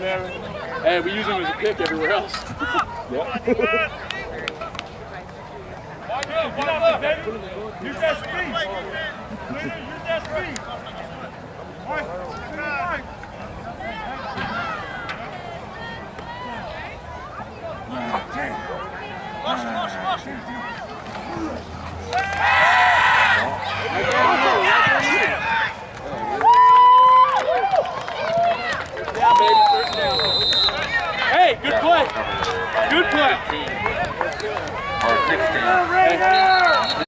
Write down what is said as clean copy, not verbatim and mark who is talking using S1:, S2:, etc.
S1: there. And we use him as a pick everywhere else.
S2: Yep.
S3: Use that speed. Use that speed. Rush.